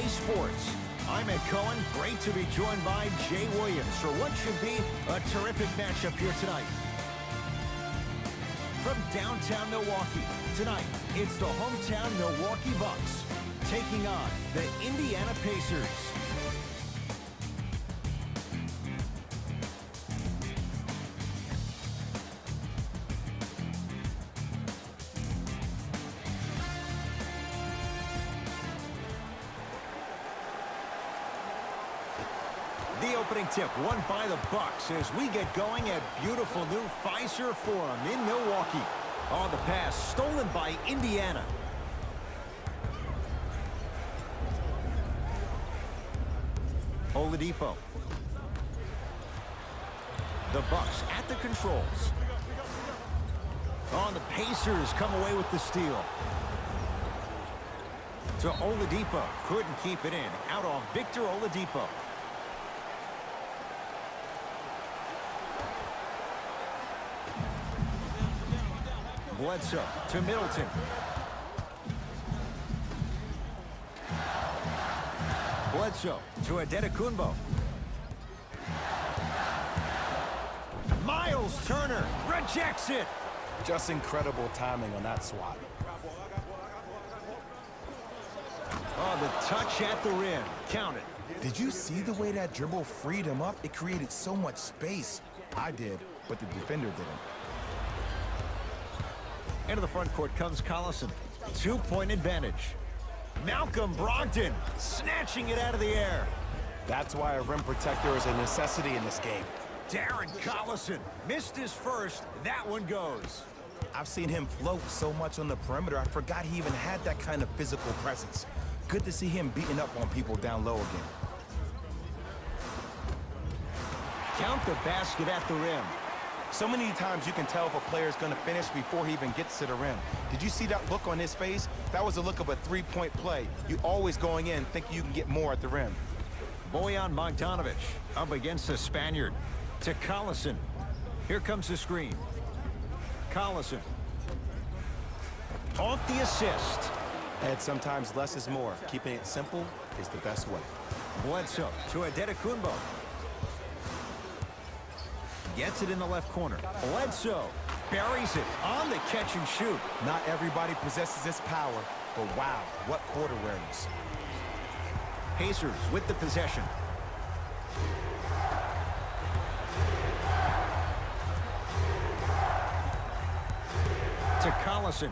EA Sports. I'm Ed Cohen. Great to be joined by Jay Williams for what should be a terrific matchup here tonight. From downtown Milwaukee, tonight it's the hometown Milwaukee Bucks taking on the Indiana Pacers. The opening tip won by the Bucks as we get going at beautiful new Fiserv Forum in Milwaukee. On the pass, stolen by Indiana. Oladipo. The Bucks at the controls. The Pacers come away with the steal. To Oladipo. Couldn't keep it in. Out on Victor Oladipo. Bledsoe to Middleton. Bledsoe to Adetokunbo. Myles Turner rejects it. Just incredible timing on that swat. The touch at the rim. Count it. Did you see the way that dribble freed him up? It created so much space. I did, but the defender didn't. Into the front court comes Collison. 2-point advantage. Malcolm Brogdon snatching it out of the air. That's why a rim protector is a necessity in this game. Darren Collison missed his first. That one goes. I've seen him float so much on the perimeter, I forgot he even had that kind of physical presence. Good to see him beating up on people down low again. Count the basket at the rim. So many times you can tell if a player is going to finish before he even gets to the rim. Did you see that look on his face? That was the look of a three-point play. You always going in thinking you can get more at the rim. Bojan Bogdanovic up against the Spaniard. To Collison. Here comes the screen. Collison. Off the assist. And sometimes less is more. Keeping it simple is the best way. Bledsoe to Adetokunbo. Gets it in the left corner. Bledsoe buries it on the catch and shoot. Not everybody possesses this power, but wow, what court awareness. Pacers with the possession. To Collison.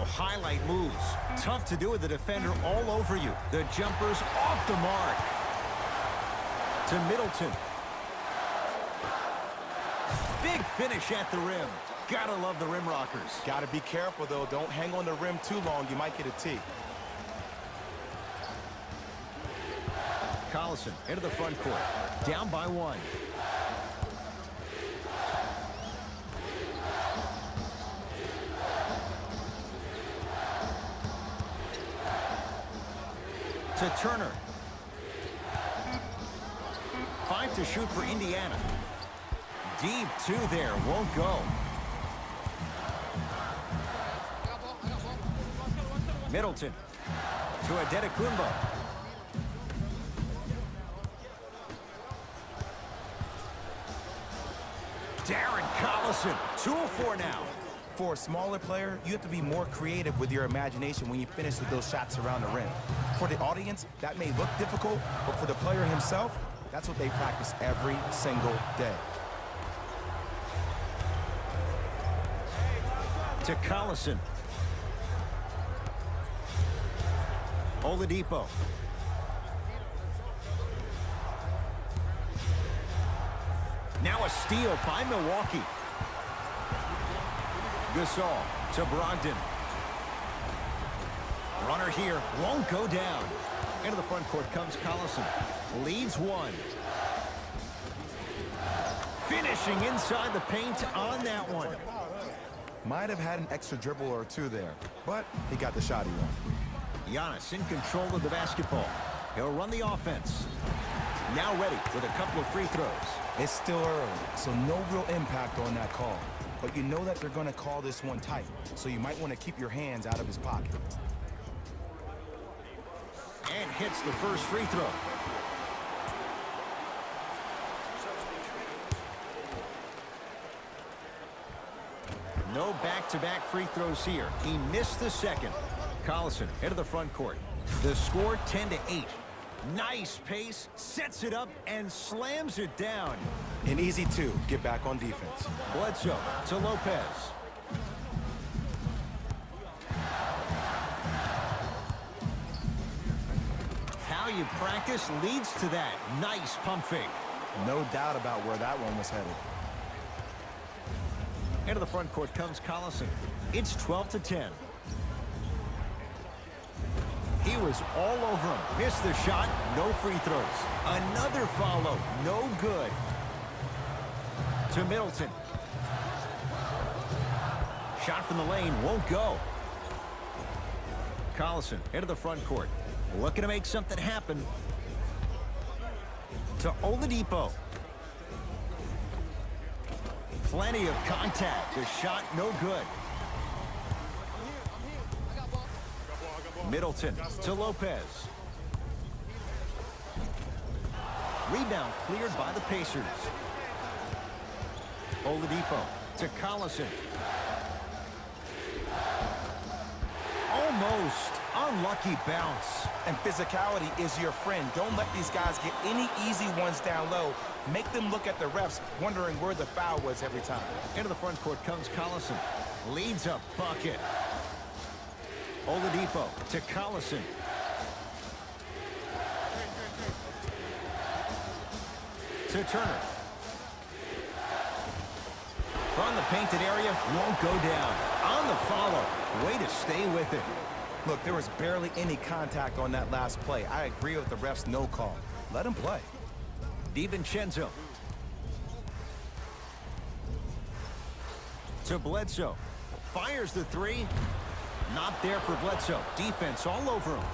Highlight moves. Tough to do with the defender all over you. The jumper's off the mark. To Middleton. Big finish at the rim. Gotta love the rim rockers. Gotta be careful, though. Don't hang on the rim too long. You might get a tee. Collison into the front court. Down by one. To Turner. 5 to shoot for Indiana. Deep two there. Won't go. Middleton. To Adetokunbo. Darren Collison. 2 of 4 now. For a smaller player, you have to be more creative with your imagination when you finish with those shots around the rim. For the audience, that may look difficult, but for the player himself, that's what they practice every single day. To Collison. Oladipo. Now a steal by Milwaukee. Gasol to Brogdon. Runner here won't go down. Into the front court comes Collison. Leads one. Finishing inside the paint on that one. Might have had an extra dribble or two there, but he got the shot he wanted. Giannis in control of the basketball. He'll run the offense. Now ready with a couple of free throws. It's still early, so no real impact on that call. but you know that they're going to call this one tight, so you might want to keep your hands out of his pocket. And hits the first free throw. No back-to-back free throws here. He missed the second. Collison into the front court. The score 10-8. Nice pace, sets it up, and slams it down. An easy two. Get back on defense. Bledsoe to Lopez. How you practice leads to that. Nice pump fake. No doubt about where that one was headed. Into the front court comes Collison. It's 12-10. He was all over him. Missed the shot. No free throws. Another follow. No good. To Middleton. Shot from the lane. Won't go. Collison into the front court. Looking to make something happen. To Oladipo. Plenty of contact. The shot no good. Middleton to Lopez. Rebound cleared by the Pacers. Oladipo to Collison. Almost. Unlucky bounce. And physicality is your friend. Don't let these guys get any easy ones down low. Make them look at the refs, wondering where the foul was every time. Into the front court comes Collison. Leads a bucket. Oladipo to Collison. To Turner. From the painted area, won't go down. On the follow. Way to stay with it. Look, there was barely any contact on that last play. I agree with the ref's no call. Let him play. DiVincenzo. To Bledsoe. Fires the three. Not there for Bledsoe. Defense all over him.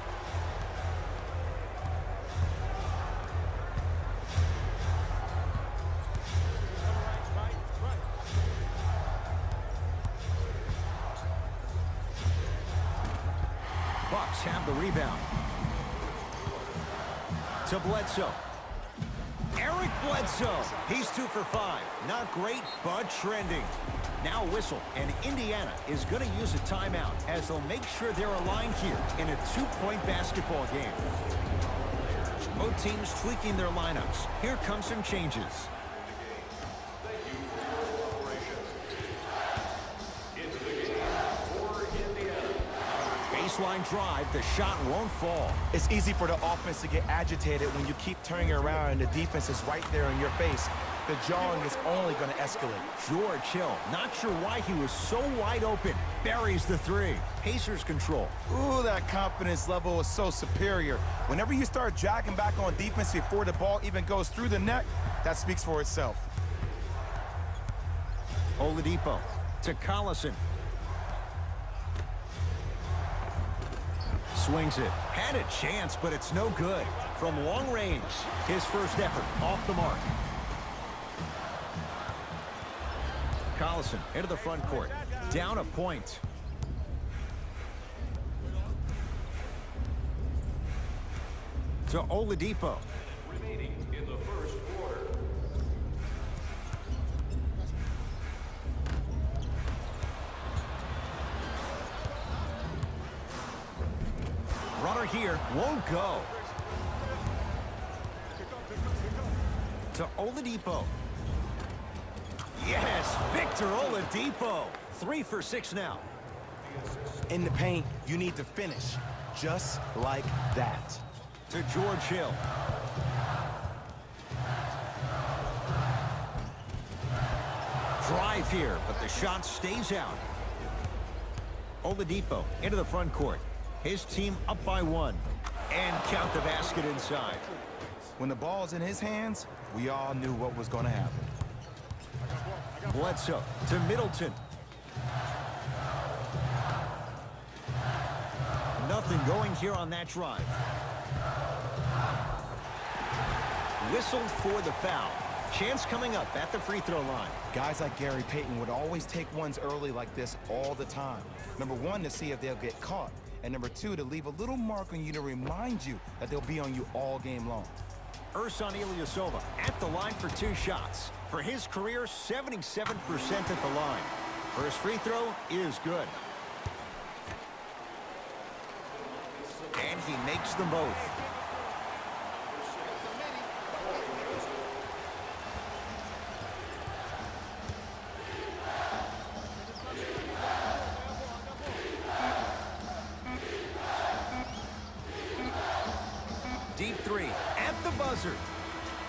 Bucks have the rebound. To Bledsoe. Eric Bledsoe. He's 2 for 5. Not great, but trending. Now a whistle, and Indiana is going to use a timeout as they'll make sure they're aligned here in a 2-point basketball game. Both teams tweaking their lineups. Here come some changes. Baseline drive, the shot won't fall. It's easy for the offense to get agitated when you keep turning around and the defense is right there in your face. The jawing is only going to escalate. George Hill, not sure why he was so wide open. Buries the three. Pacers control. Ooh, that confidence level is so superior. Whenever you start jogging back on defense before the ball even goes through the net, that speaks for itself. Oladipo to Collison. Swings it. Had a chance, but it's no good. From long range, his first effort off the mark. Collison into the front court. Down a point. To Oladipo. Remaining in the first quarter. Runner here won't go. To Oladipo. Yes, Victor Oladipo. 3 for 6 now. In the paint, you need to finish just like that. To George Hill. Drive here, but the shot stays out. Oladipo into the front court. His team up by 1. And count the basket inside. When the ball's in his hands, we all knew what was going to happen. Bledsoe to Middleton. Nothing going here on that drive. Whistled for the foul. Chance coming up at the free throw line. Guys like Gary Payton would always take ones early like this all the time. Number one, to see if they'll get caught. And number two, to leave a little mark on you to remind you that they'll be on you all game long. Ersan Ilyasova at the line for 2 shots. For his career, 77% at the line. First free throw is good. And he makes them both. Deep three at the buzzer.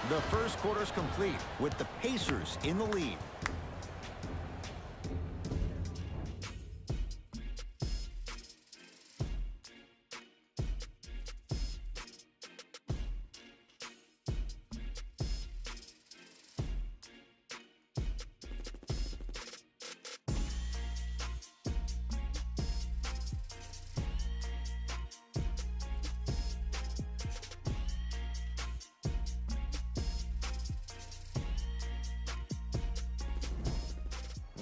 The first quarter's complete with the Pacers in the lead.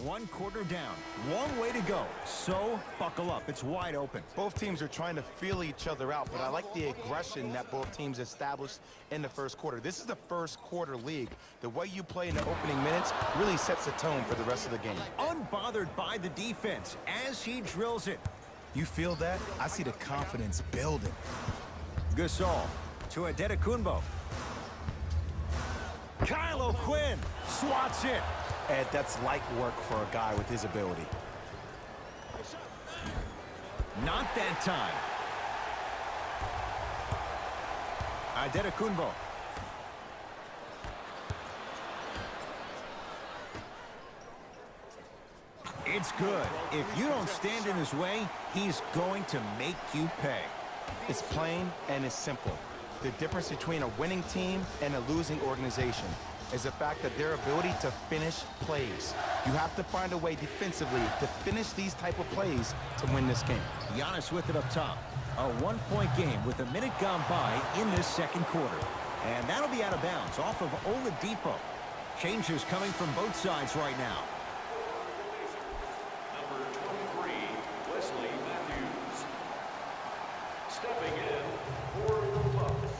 One quarter down, one way to go. So buckle up, it's wide open. Both teams are trying to feel each other out, but I like the aggression that both teams established in the first quarter. This is the first quarter league. The way you play in the opening minutes really sets the tone for the rest of the game. Unbothered by the defense as he drills it. You feel that? I see the confidence building. Gasol to Adetokunbo. Kyle O'Quinn swats it. Ed, that's light work for a guy with his ability. Not that time. Adetokunbo. It's good. If you don't stand in his way, he's going to make you pay. It's plain and it's simple. The difference between a winning team and a losing organization is the fact that their ability to finish plays. You have to find a way defensively to finish these type of plays to win this game. Giannis with it up top. A one-point game with a minute gone by in this second quarter. And that'll be out of bounds off of Oladipo. Changes coming from both sides right now. Number 23, Wesley Matthews. Stepping in for the Bucks,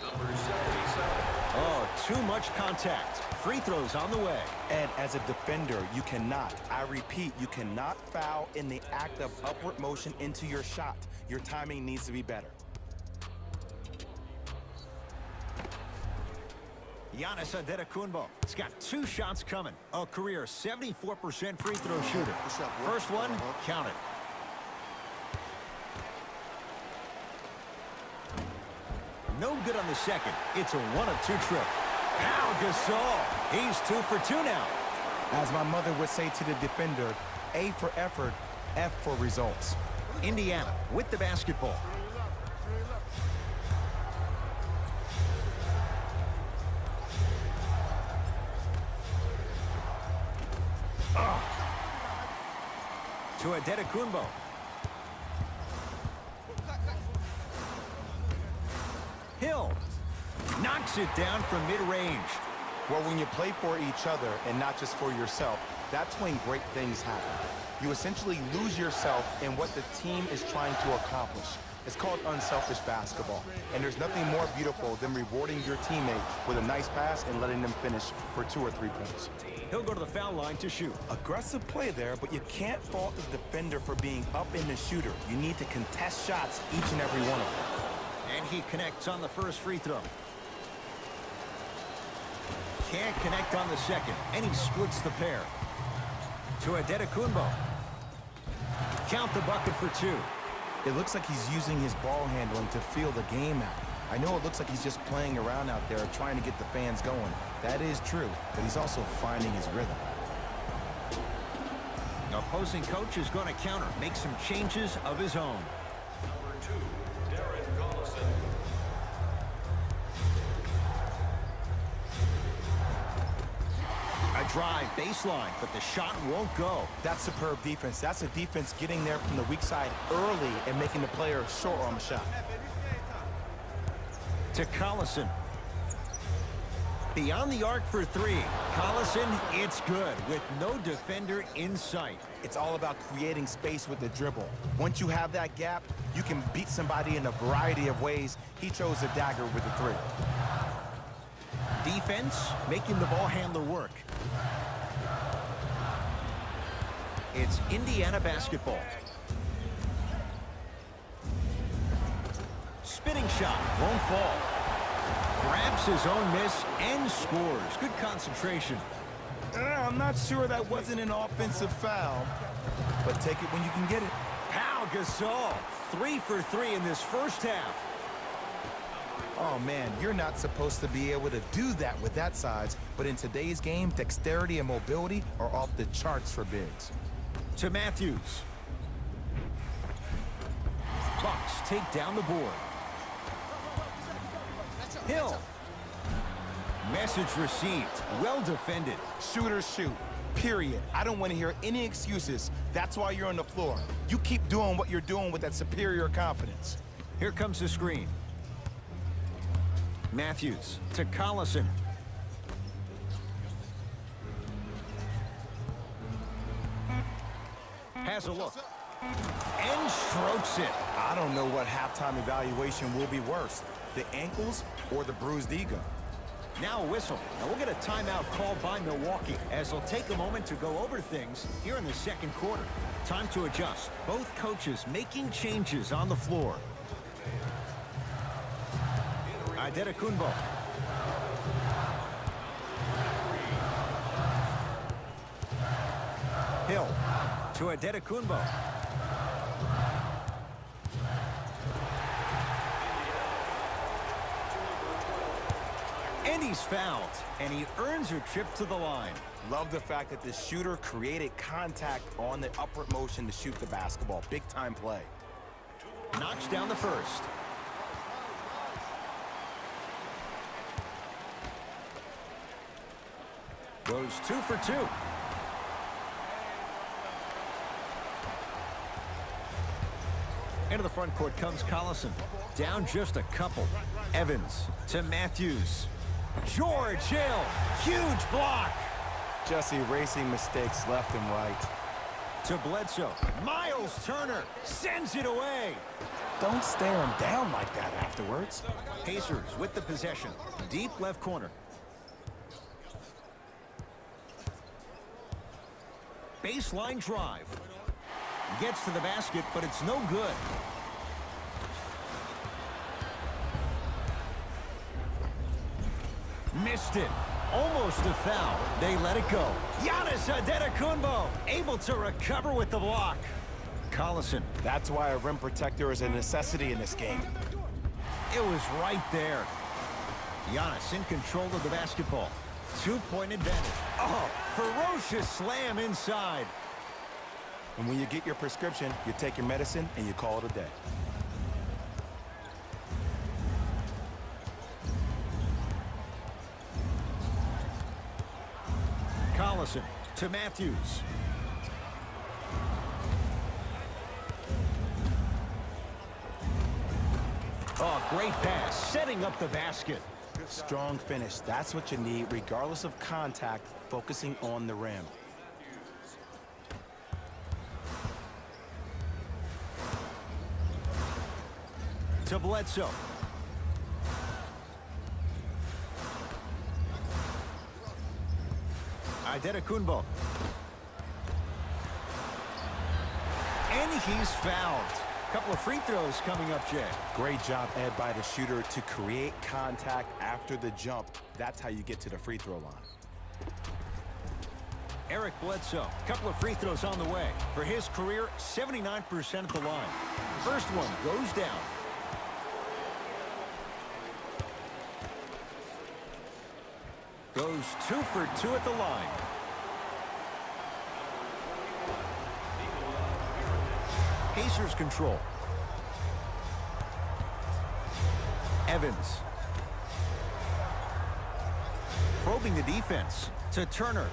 number 77. Oh, too much contact. Free throws on the way. And as a defender, you cannot, I repeat, you cannot foul in the act of upward motion into your shot. Your timing needs to be better. Giannis Antetokounmpo. He's got 2 shots coming. A career 74% free throw shooter. First one, count it. No good on the second. It's a 1 of 2 trip. Pau Gasol. He's 2 for 2 now. As my mother would say to the defender, A for effort, F for results. Indiana with the basketball. To Adetokunbo. Hill knocks it down from mid-range. Well, when you play for each other and not just for yourself, that's when great things happen. You essentially lose yourself in what the team is trying to accomplish. It's called unselfish basketball. And there's nothing more beautiful than rewarding your teammate with a nice pass and letting them finish for 2 or 3 points. He'll go to the foul line to shoot. Aggressive play there, but you can't fault the defender for being up in the shooter. You need to contest shots each and every one of them. And he connects on the first free throw. Can't connect on the second, and he splits the pair. To Adetokunbo. Count the bucket for 2. It looks like he's using his ball handling to feel the game out. I know it looks like he's just playing around out there trying to get the fans going. That is true, but he's also finding his rhythm. The opposing coach is going to counter, make some changes of his own. Number 2, Darren Collison. A drive baseline, but the shot won't go. That's superb defense. That's a defense getting there from the weak side early and making the player short on the shot. To Collison. Beyond the arc for three. Collison, it's good with no defender in sight. It's all about creating space with the dribble. Once you have that gap, you can beat somebody in a variety of ways. He chose a dagger with the three. Defense making the ball handler work. It's Indiana basketball. Spinning shot, won't fall. Grabs his own miss and scores. Good concentration. I'm not sure that wasn't an offensive foul, but take it when you can get it. Pau Gasol, 3 for 3 in this first half. Oh man, you're not supposed to be able to do that with that size, but in today's game, dexterity and mobility are off the charts for bigs. To Matthews. Bucks take down the board. Hill. Message received. Well defended. Shooters shoot, period. I don't want to hear any excuses. That's why you're on the floor. You keep doing what you're doing with that superior confidence. Here comes the screen. Matthews to Collison. Has a look. And strokes it. I don't know what halftime evaluation will be worse, the ankles or the bruised ego. Now a whistle. Now we'll get a timeout called by Milwaukee as they'll take a moment to go over things here in the second quarter. Time to adjust. Both coaches making changes on the floor. Adetokunbo. Hill to Adetokunbo. And he's fouled, and he earns a trip to the line. Love the fact that the shooter created contact on the upward motion to shoot the basketball. Big time play. Knocks down the first. Goes 2 for 2. Into the front court comes Collison. Down just a couple. Evans to Matthews. George Hill, huge block. Just erasing mistakes left and right. To Bledsoe. Myles Turner sends it away. Don't stare him down like that afterwards. Pacers with the possession. Deep left corner. Baseline drive. Gets to the basket, but it's no good. Missed it. Almost a foul. They let it go. Giannis Adetokunbo able to recover with the block. Collison. That's why a rim protector is a necessity in this game. It was right there. Giannis in control of the basketball. 2-point advantage. Oh, ferocious slam inside. And when you get your prescription, you take your medicine and you call it a day. Collison to Matthews. Oh, great pass, setting up the basket. Strong finish. That's what you need, regardless of contact, focusing on the rim. To Bledsoe. Adetokunbo. And he's fouled. Couple of free throws coming up, Jay. Great job, Ed, by the shooter to create contact after the jump. That's how you get to the free throw line. Eric Bledsoe, couple of free throws on the way. For his career, 79% at the line. First one goes down. Goes 2 for 2 at the line. Pacers control. Evans. Probing the defense to Turner.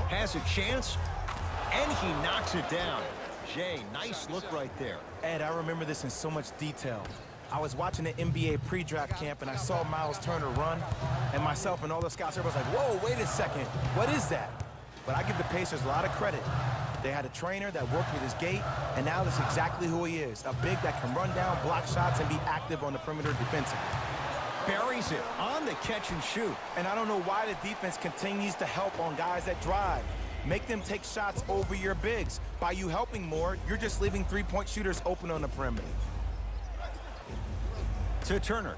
Has a chance, and he knocks it down. Jay, nice look right there. Ed, I remember this in so much detail. I was watching the NBA pre-draft camp, and I saw Myles Turner run, and myself and all the scouts, everybody's like, whoa, wait a second, what is that? But I give the Pacers a lot of credit. They had a trainer that worked with his gait, and now that's exactly who he is, a big that can run down, block shots, and be active on the perimeter defensively. Buries it on the catch and shoot. And I don't know why the defense continues to help on guys that drive. Make them take shots over your bigs. By you helping more, you're just leaving three-point shooters open on the perimeter. To Turner.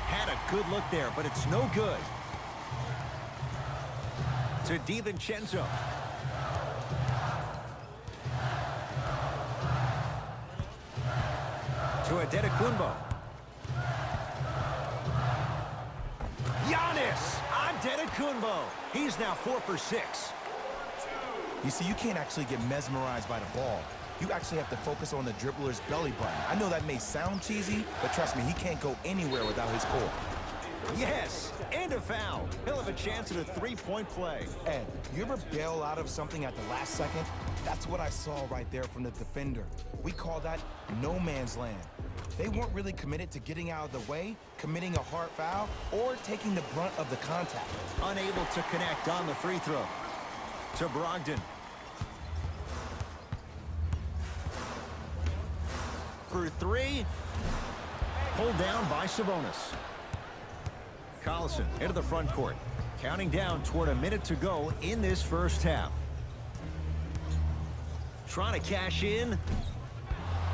Had a good look there, but it's no good. To DiVincenzo. To Adetokunbo. Giannis Adetokunbo. He's now 4 for 6. You see, you can't actually get mesmerized by the ball. You actually have to focus on the dribbler's belly button. I know that may sound cheesy, but trust me, he can't go anywhere without his core. Yes, and a foul. He'll have a chance at a three-point play. Ed, you ever bail out of something at the last second? That's what I saw right there from the defender. We call that no man's land. They weren't really committed to getting out of the way, committing a hard foul, or taking the brunt of the contact. Unable to connect on the free throw. To Brogdon. For three. Pulled down by Sabonis. Collison into the front court. Counting down toward a minute to go in this first half. Trying to cash in.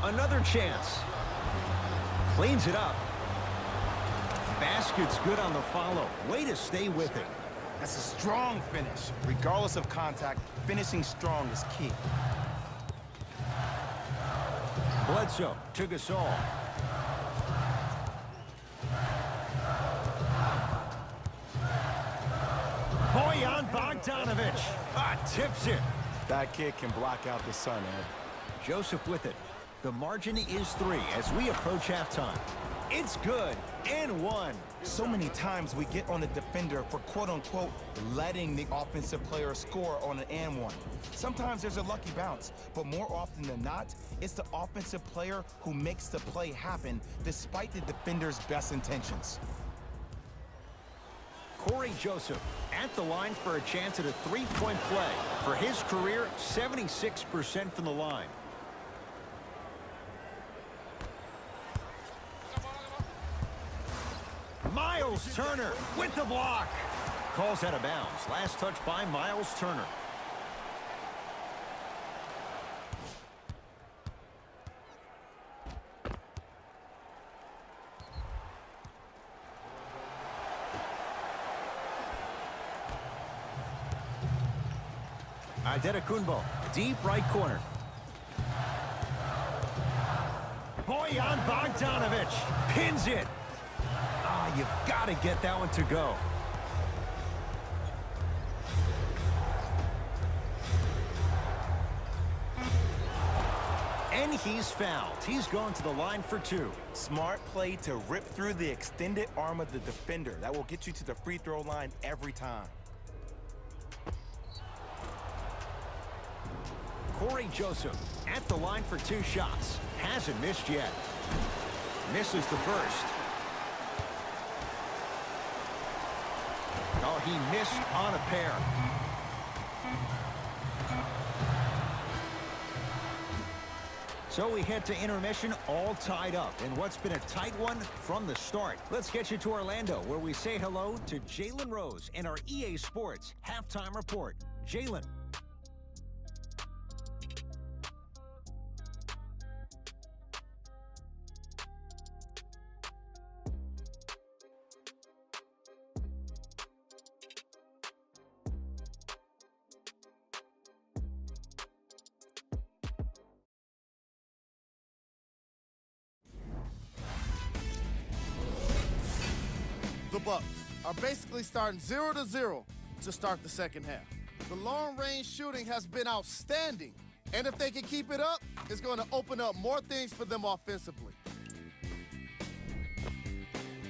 Another chance. Cleans it up. Basket's good on the follow. Way to stay with it. That's a strong finish. Regardless of contact, finishing strong is key. Bledsoe to Gasol. Bojan Bogdanovic. Tips it. That kid can block out the sun, Ed. Joseph with it. The margin is 3 as we approach halftime. It's good and 1. So many times we get on the defender for quote-unquote letting the offensive player score on an and one. Sometimes there's a lucky bounce, but more often than not, it's the offensive player who makes the play happen despite the defender's best intentions. Corey Joseph at the line for a chance at a three-point play. For his career, 76% from the line. Myles Turner with the block. Calls out of bounds. Last touch by Myles Turner. Adetokunbo, deep right corner. Bojan Bogdanovic pins it. You've got to get that one to go. And he's fouled. He's going to the line for 2. Smart play to rip through the extended arm of the defender. That will get you to the free throw line every time. Corey Joseph at the line for 2 shots. Hasn't missed yet. Misses the first. Oh, he missed on a pair. So we head to intermission all tied up in what's been a tight one from the start. Let's get you to Orlando, where we say hello to Jalen Rose in our EA Sports Halftime Report. Jalen. The Bucks are basically starting 0-0 to start the second half. The long-range shooting has been outstanding, and if they can keep it up, it's going to open up more things for them offensively.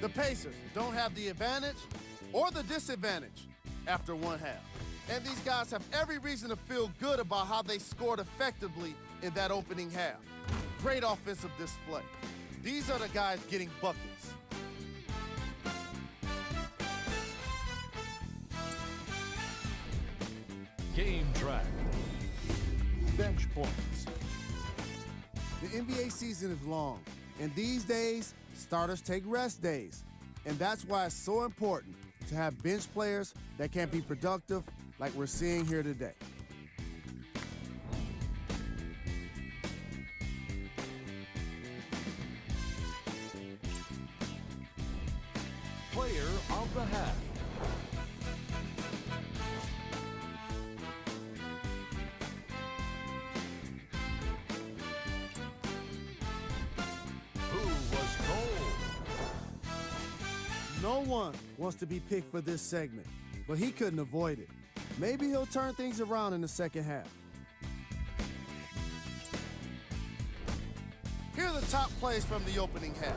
The Pacers don't have the advantage or the disadvantage after one half. And these guys have every reason to feel good about how they scored effectively in that opening half. Great offensive display. These are the guys getting buckets. Game track. Bench points. The NBA season is long, and these days, starters take rest days. And that's why it's so important to have bench players that can be productive like we're seeing here today. Player of the half. Who was cold? No one wants to be picked for this segment, but he couldn't avoid it. Maybe he'll turn things around in the second half. Here are the top plays from the opening half.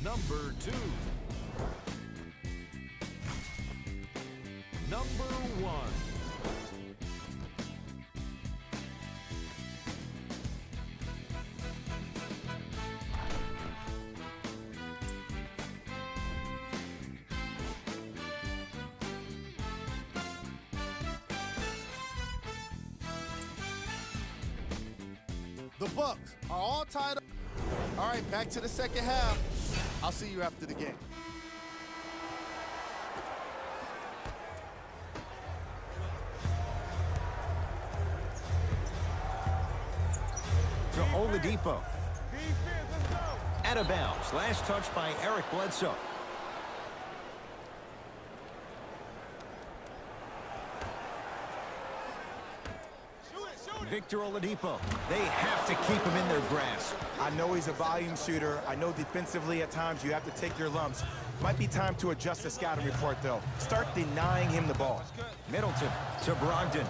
Number 2. Number 1. The Bucks are all tied up. All right, back to the second half. I'll see you after the game. To Oladipo. Out of bounds. Last touch by Eric Bledsoe. Victor Oladipo. They have to keep him in their grasp. I know he's a volume shooter. I know defensively at times you have to take your lumps. Might be time to adjust the scouting report, though. Start denying him the ball. Middleton to Brogdon.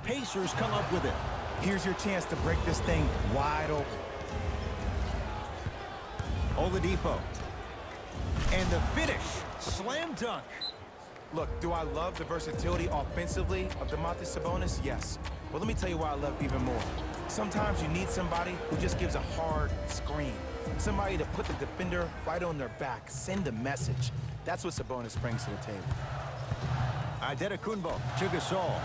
Pacers come up with it. Here's your chance to break this thing wide open. Oladipo. And the finish. Slam dunk. Look, do I love the versatility offensively of Domantas Sabonis? Yes. Well, let me tell you why I love even more. Sometimes you need somebody who just gives a hard screen. Somebody to put the defender right on their back, send a message. That's what Sabonis brings to the table. Antetokounmpo to Gasol.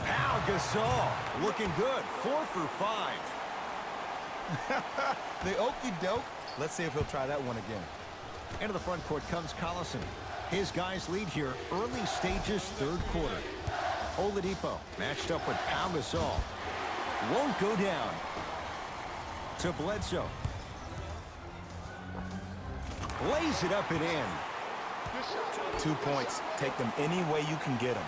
Pau Gasol looking good. 4 for 5. The okie doke. Let's see if he'll try that one again. Into the front court comes Collison. His guys lead here early stages, third quarter. Oladipo matched up with Pau Gasol. Won't go down. To Bledsoe. Lays it up and in. 2 points. Take them any way you can get them.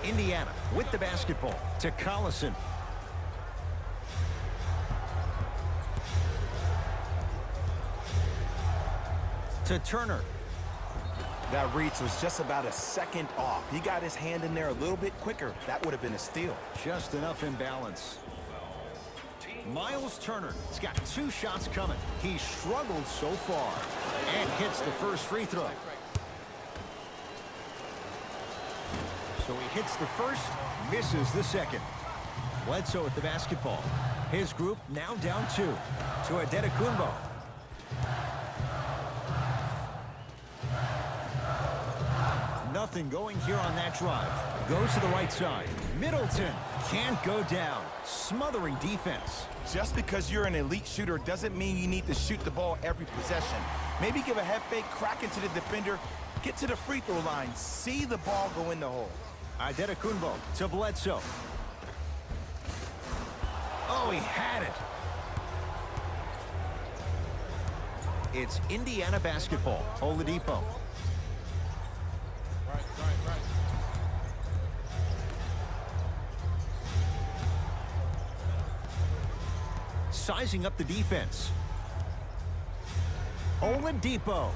Indiana with the basketball to Collison. To Turner. That reach was just about a second off. He got his hand in there a little bit quicker. That would have been a steal. Just enough imbalance. Myles Turner has got 2 shots coming. He struggled so far and hits the first free throw. So he hits the first, misses the second. Bledsoe with the basketball. His group now down 2. To Antetokounmpo. Nothing going here on that drive. Goes to the right side. Middleton can't go down. Smothering defense. Just because you're an elite shooter doesn't mean you need to shoot the ball every possession. Maybe give a head fake, crack into the defender, get to the free throw line, see the ball go in the hole. Antetokounmpo to Bledsoe. Oh, he had it. It's Indiana basketball. Oladipo. Sizing up the defense. Oladipo.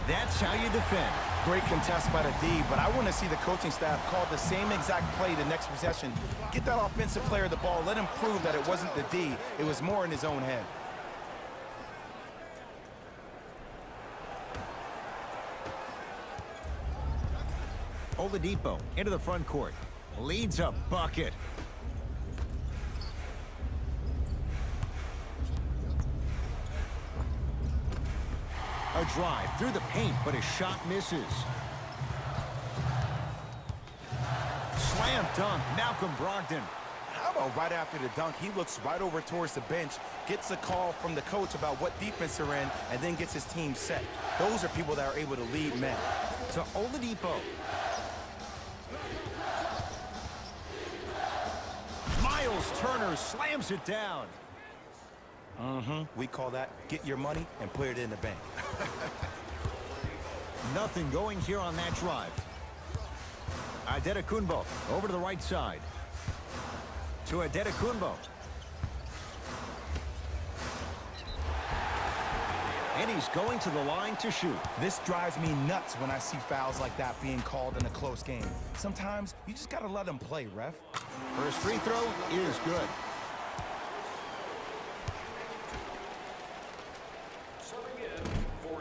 That's how you defend. Great contest by the D, but I want to see the coaching staff call the same exact play the next possession. Get that offensive player the ball. Let him prove that it wasn't the D. It was more in his own head. Oladipo into the front court. Leads a bucket. A drive through the paint, but his shot misses. Slam dunk, Malcolm Brogdon. How about right after the dunk, he looks right over towards the bench, gets a call from the coach about what defense they're in, and then gets his team set. Those are people that are able to lead men. To Oladipo. Myles Turner slams it down. We call that get your money and put it in the bank. Nothing going here on that drive. Adetokunbo over to the right side. To Adetokunbo. And he's going to the line to shoot. This drives me nuts when I see fouls like that being called in a close game. Sometimes you just gotta let them play, ref. First free throw is good.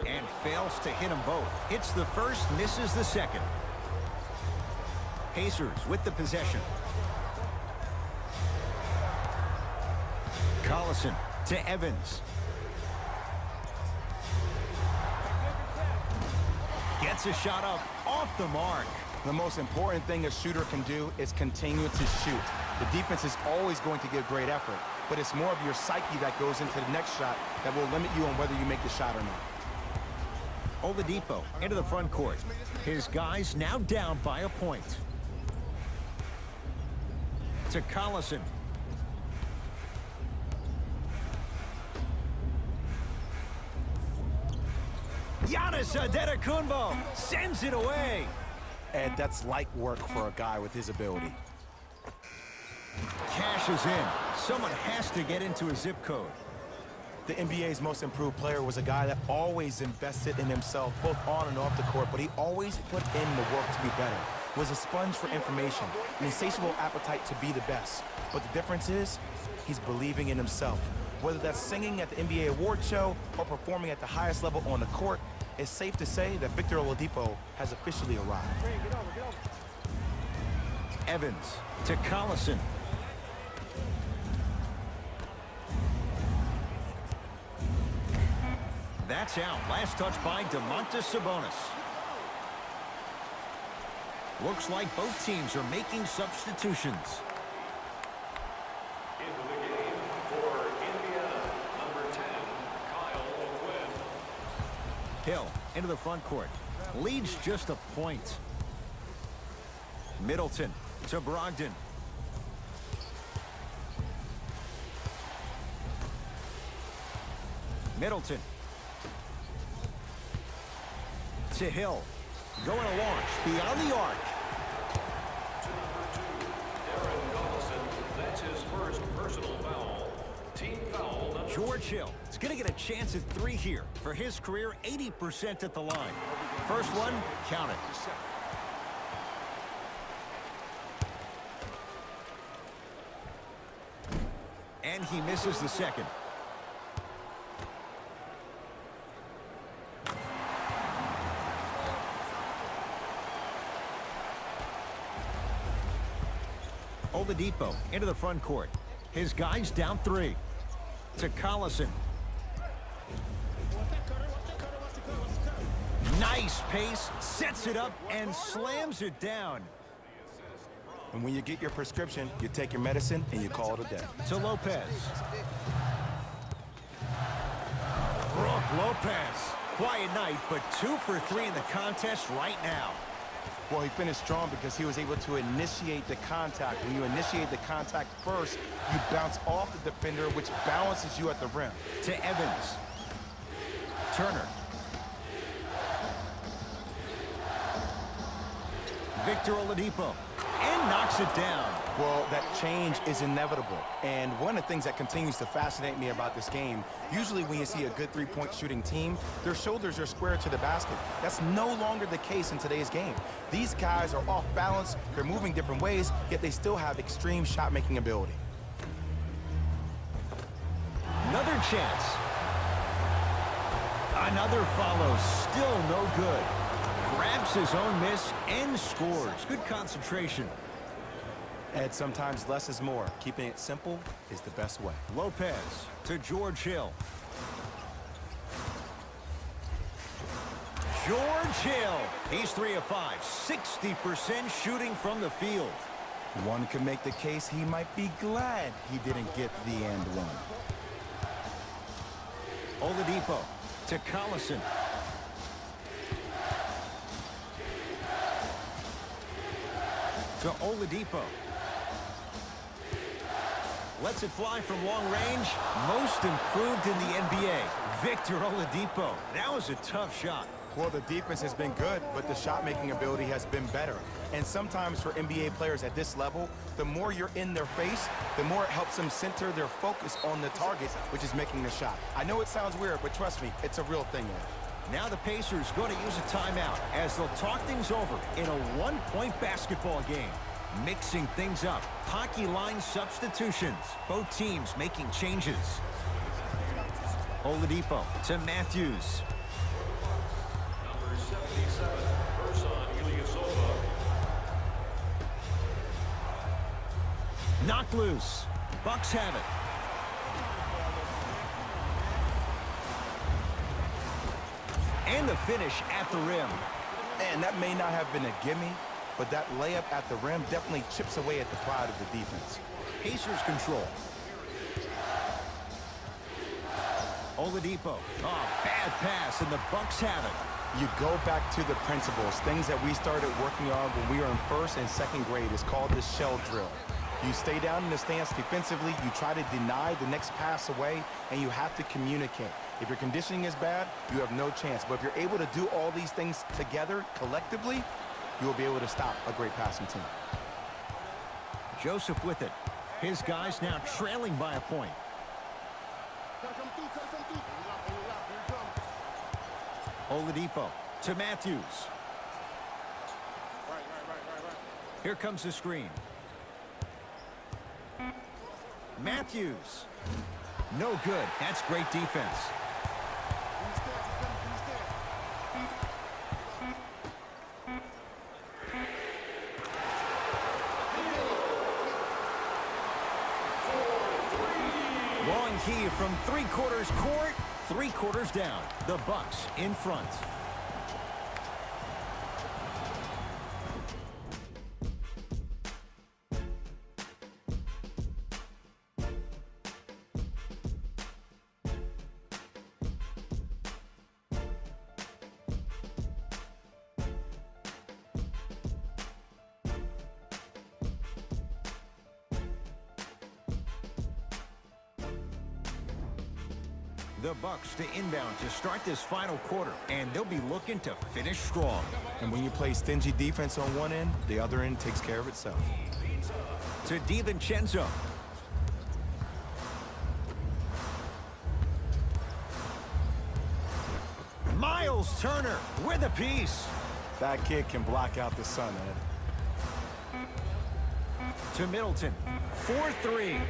And fails to hit them both. Hits the first, misses the second. Pacers with the possession. Collison to Evans. Gets a shot up off the mark. The most important thing a shooter can do is continue to shoot. The defense is always going to give great effort, but it's more of your psyche that goes into the next shot that will limit you on whether you make the shot or not. Oladipo into the front court. His guys now down by a point. To Collison. Giannis Adetokunbo sends it away. And that's light work for a guy with his ability. Cashes in. Someone has to get into a zip code. The NBA's most improved player was a guy that always invested in himself, both on and off the court, but he always put in the work to be better. Was a sponge for information, an insatiable appetite to be the best. But the difference is, he's believing in himself. Whether that's singing at the NBA award show or performing at the highest level on the court, it's safe to say that Victor Oladipo has officially arrived. Evans to Collison. That's out. Last touch by Domantas Sabonis. Looks like both teams are making substitutions. Into the game for Indiana, number 10, Kyle O'Quinn. Hill into the front court. Leads just a point. Middleton to Brogdon. Middleton. To Hill. Going to launch beyond the arc. To number 2, Darren Collison. That's his first personal foul. Team foul number George Hill is going to get a chance at 3 here. For his career, 80% at the line. First one, count it. And he misses the second. Oladipo into the front court. His guys down 3. To Collison. Nice pace, sets it up, and slams it down. And when you get your prescription, you take your medicine and you call it a day. To Lopez. Brook Lopez. Quiet night, but 2 for 3 in the contest right now. Well, he finished strong because he was able to initiate the contact. When you initiate the contact first, you bounce off the defender, which balances you at the rim. To Evans. Turner. Victor Oladipo. And knocks it down. Well, that change is inevitable. And one of the things that continues to fascinate me about this game, usually when you see a good three-point shooting team, their shoulders are square to the basket. That's no longer the case in today's game. These guys are off balance, they're moving different ways, yet they still have extreme shot-making ability. Another chance. Another follow, still no good. Grabs his own miss and scores. Good concentration. Ed, sometimes less is more. Keeping it simple is the best way. Lopez to George Hill. George Hill. He's 3 of 5. 60% shooting from the field. One could make the case he might be glad he didn't get the and one. Oladipo to Collison. To Oladipo. Lets it fly from long range. Most improved in the NBA. Victor Oladipo. That was a tough shot. Well, the defense has been good, but the shot-making ability has been better. And sometimes for NBA players at this level, the more you're in their face, the more it helps them center their focus on the target, which is making the shot. I know it sounds weird, but trust me, it's a real thing, Ed. Now the Pacers going to use a timeout as they'll talk things over in a one-point basketball game. Mixing things up. Hockey line substitutions. Both teams making changes. Oladipo to Matthews. Number 77, Knocked loose. Bucks have it. And the finish at the rim. And that may not have been a gimme, but that layup at the rim definitely chips away at the pride of the defense. Pacers control. Oladipo. Oh, bad pass, and the Bucks have it. You go back to the principles, things that we started working on when we were in first and second grade. It's called the shell drill. You stay down in the stance defensively, you try to deny the next pass away, and you have to communicate. If your conditioning is bad, you have no chance. But if you're able to do all these things together, collectively, you will be able to stop a great passing team. Joseph with it. His guys now trailing by a point. Oladipo to Matthews. Here comes the screen. Matthews. No good. That's great defense. Long key from three-quarters court, three-quarters down. The Bucks in front. The Bucks to inbound to start this final quarter, and they'll be looking to finish strong. And when you play stingy defense on one end, the other end takes care of itself. To DiVincenzo. Myles Turner with a piece. That kid can block out the sun, Ed. To Middleton. 4-3.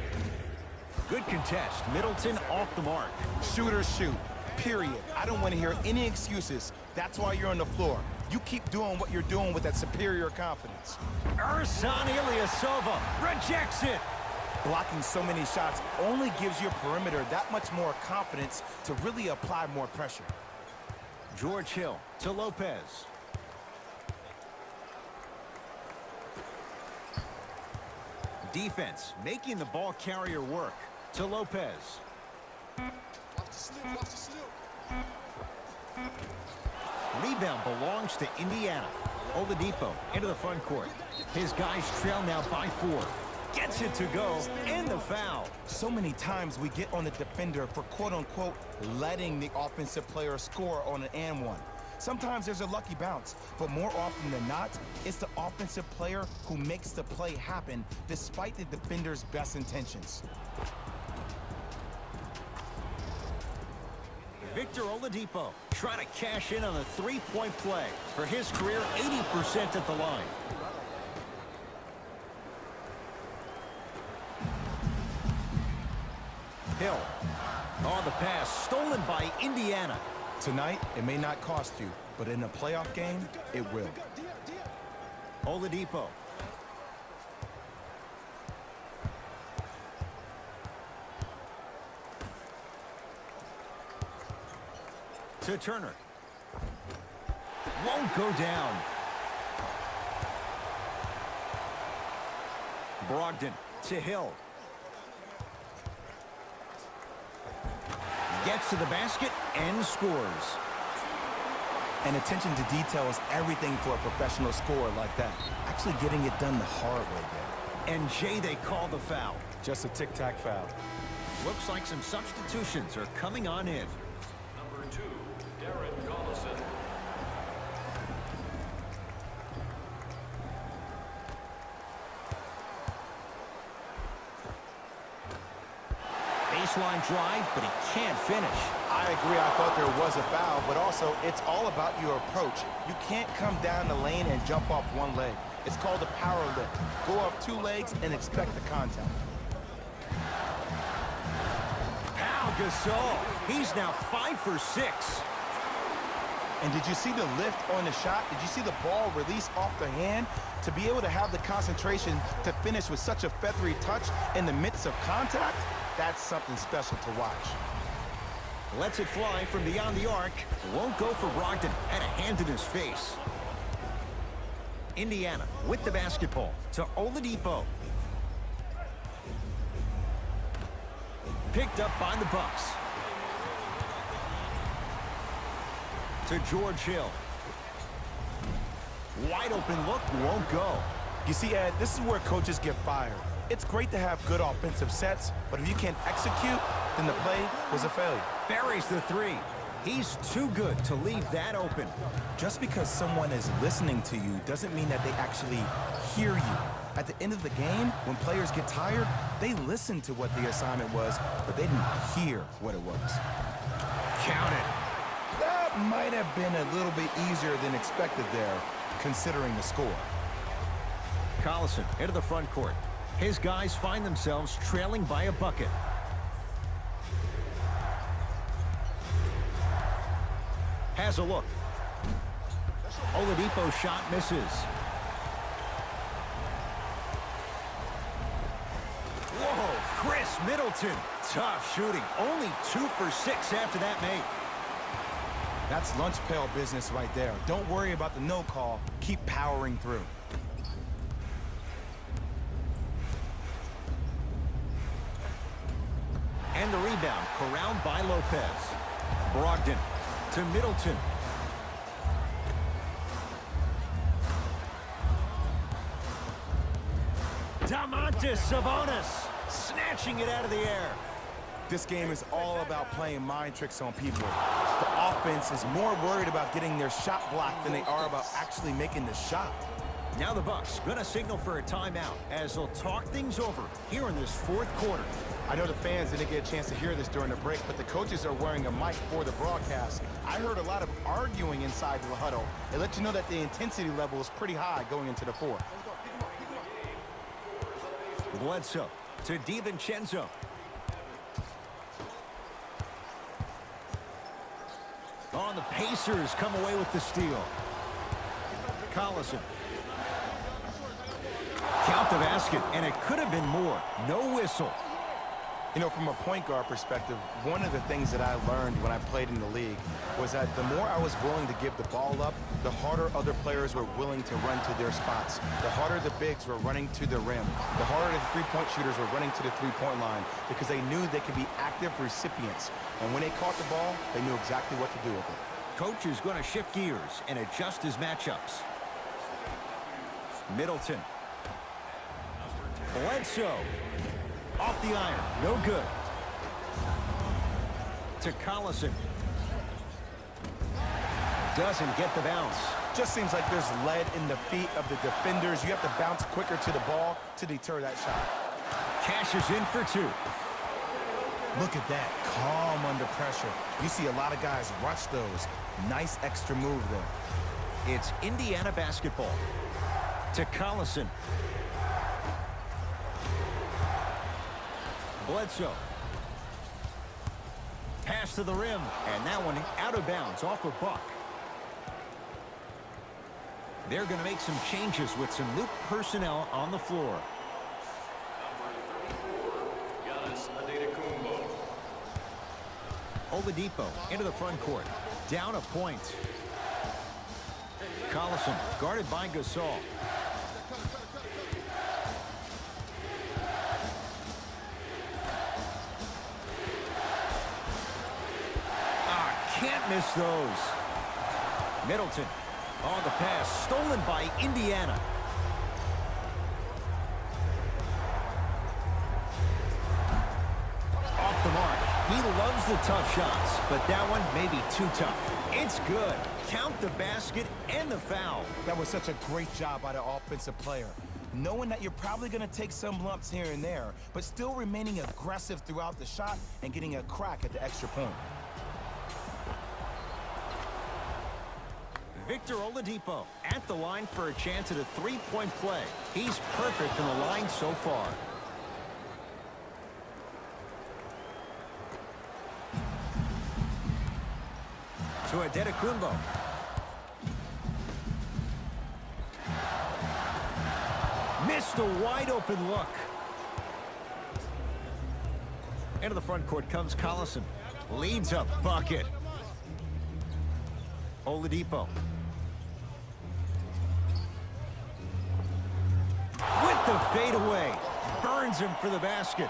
Good contest. Middleton off the mark. Shooters shoot, period. I don't want to hear any excuses. That's why you're on the floor. You keep doing what you're doing with that superior confidence. Ersan Ilyasova rejects it. Blocking so many shots only gives your perimeter that much more confidence to really apply more pressure. George Hill to Lopez. Defense making the ball carrier work. To Lopez. Rebound belongs to Indiana. Oladipo into the front court. His guys trail now by 4. Gets it to go, and the foul. So many times we get on the defender for quote-unquote letting the offensive player score on an and one. Sometimes there's a lucky bounce, but more often than not, it's the offensive player who makes the play happen despite the defender's best intentions. Victor Oladipo trying to cash in on a three-point play. For his career, 80% at the line. Hill on the pass, stolen by Indiana. Tonight, it may not cost you, but in a playoff game, it will. Oladipo. To Turner. Won't go down. Brogdon to Hill. Gets to the basket and scores. And attention to detail is everything for a professional scorer like that. Actually getting it done the hard way there. And Jay, they call the foul. Just a tic-tac foul. Looks like some substitutions are coming on in. Number 2, Darren Collison. Baseline drive, but he can't finish. I agree, I thought there was a foul, but also it's all about your approach. You can't come down the lane and jump off one leg. It's called a power lift. Go off two legs and expect the contact. Pau Gasol, he's now 5 for 6. And did you see the lift on the shot? Did you see the ball release off the hand? To be able to have the concentration to finish with such a feathery touch in the midst of contact, that's something special to watch. Lets it fly from beyond the arc. Won't go for Brogdon. Had a hand in his face. Indiana with the basketball to Oladipo. Picked up by the Bucks. To George Hill. Wide open look, won't go. You see, Ed, this is where coaches get fired. It's great to have good offensive sets, but if you can't execute, then the play was a failure. Buries the three. He's too good to leave that open. Just because someone is listening to you doesn't mean that they actually hear you. At the end of the game, when players get tired, they listen to what the assignment was, but they didn't hear what it was. Count it. That might have been a little bit easier than expected there, considering the score. Collison into the front court. His guys find themselves trailing by a bucket. Has a look. Oladipo's shot misses. Whoa, Chris Middleton. Tough shooting. Only 2 for 6 after that make. That's lunch pail business right there. Don't worry about the no call. Keep powering through. And the rebound corralled by Lopez. Brogdon to Middleton. Domantas Sabonis snatching it out of the air. This game is all about playing mind tricks on people. The offense is more worried about getting their shot blocked than they are about actually making the shot. Now the Bucks gonna signal for a timeout as they'll talk things over here in this fourth quarter. I know the fans didn't get a chance to hear this during the break, but the coaches are wearing a mic for the broadcast. I heard a lot of arguing inside the huddle. It lets you know that the intensity level is pretty high going into the fourth. Bledsoe to DiVincenzo. On the Pacers come away with the steal. Collison. Count the basket, and it could have been more. No whistle. You know, from a point guard perspective, one of the things that I learned when I played in the league was that the more I was willing to give the ball up, the harder other players were willing to run to their spots. The harder the bigs were running to the rim. The harder the three-point shooters were running to the three-point line because they knew they could be active recipients. And when they caught the ball, they knew exactly what to do with it. Coach is going to shift gears and adjust his matchups. Middleton. Bledsoe. Off the iron. No good. To Collison. Doesn't get the bounce. Just seems like there's lead in the feet of the defenders. You have to bounce quicker to the ball to deter that shot. Cashes in for two. Look at that, calm under pressure. You see a lot of guys rush those. Nice extra move there. It's Indiana basketball. To Collison. Bledsoe. Pass to the rim, and that one out of bounds off a buck. They're going to make some changes with some new personnel on the floor. Oladipo into the front court. Down a point. Collison guarded by Gasol. Can't miss those. Middleton on the pass, stolen by Indiana. Off the mark. He loves the tough shots, but that one may be too tough. It's good. Count the basket and the foul. That was such a great job by the offensive player. Knowing that you're probably going to take some lumps here and there, but still remaining aggressive throughout the shot and getting a crack at the extra point. Victor Oladipo at the line for a chance at a three-point play. He's perfect from the line so far. To Adetokunbo. Missed a wide-open look. Into the front court comes Collison. Leads a bucket. Oladipo. With the fadeaway. Burns him for the basket.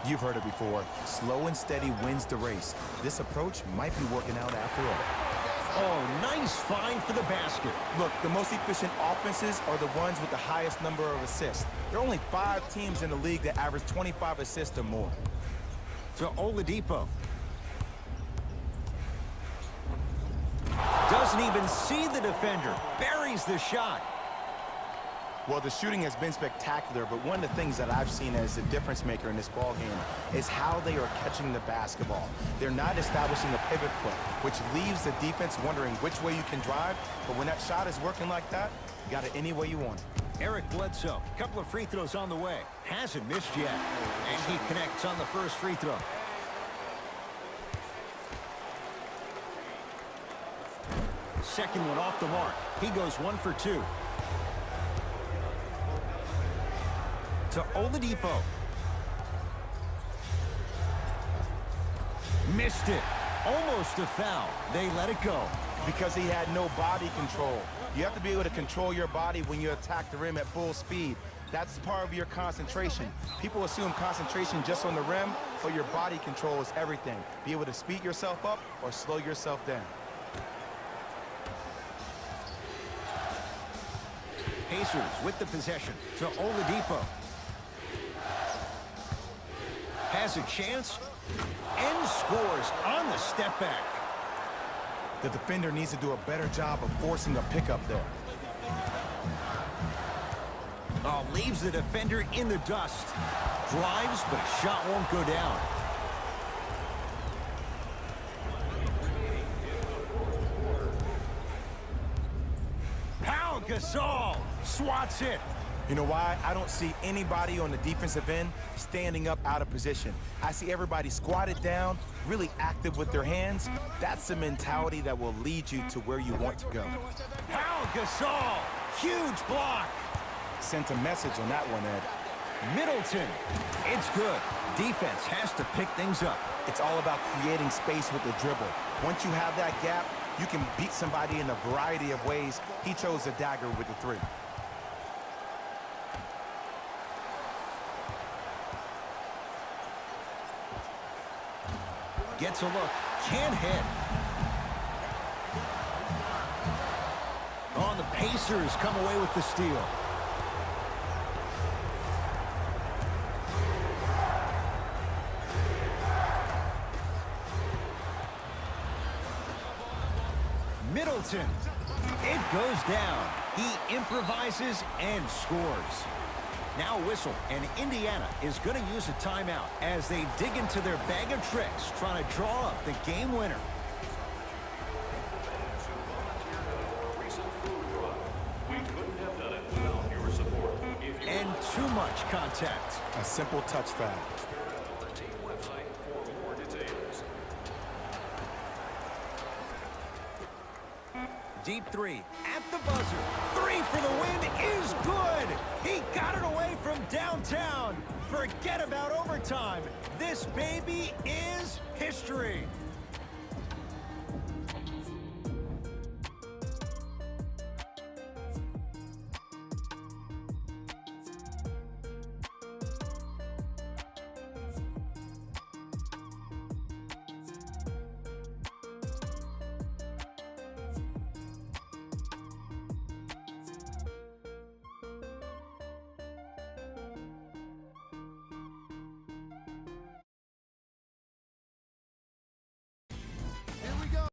You've heard it before. Slow and steady wins the race. This approach might be working out after all. Oh, nice find for the basket. Look, the most efficient offenses are the ones with the highest number of assists. There are only 5 teams in the league that average 25 assists or more. To Oladipo. Doesn't even see the defender. Buries the shot. Well, the shooting has been spectacular, but one of the things that I've seen as the difference maker in this ballgame is how they are catching the basketball. They're not establishing a pivot foot, which leaves the defense wondering which way you can drive, but when that shot is working like that, you got it any way you want it. Eric Bledsoe, couple of free throws on the way. Hasn't missed yet. And he connects on the first free throw. Second one off the mark. He goes 1 for 2. To Oladipo. Missed it. Almost a foul. They let it go. Because he had no body control. You have to be able to control your body when you attack the rim at full speed. That's part of your concentration. People assume concentration just on the rim, but your body control is everything. Be able to speed yourself up or slow yourself down. Pacers with the possession to Oladipo. Has a chance and scores on the step back. The defender needs to do a better job of forcing a pickup there. Oh, leaves the defender in the dust. Drives, but a shot won't go down. Pau Gasol swats it. You know why? I don't see anybody on the defensive end standing up out of position. I see everybody squatted down, really active with their hands. That's the mentality that will lead you to where you want to go. Pau Gasol, huge block. Sent a message on that one, Ed. Middleton, it's good. Defense has to pick things up. It's all about creating space with the dribble. Once you have that gap, you can beat somebody in a variety of ways. He chose the dagger with the 3. Gets a look, can't hit. Oh, the Pacers come away with the steal. Middleton. It goes down. He improvises and scores. Now whistle, and Indiana is going to use a timeout as they dig into their bag of tricks, trying to draw up the game winner. And too much contact. A simple touch foul. Deep three at the buzzer. Three for the win is good. He got it away from downtown. Forget about overtime. This baby is history.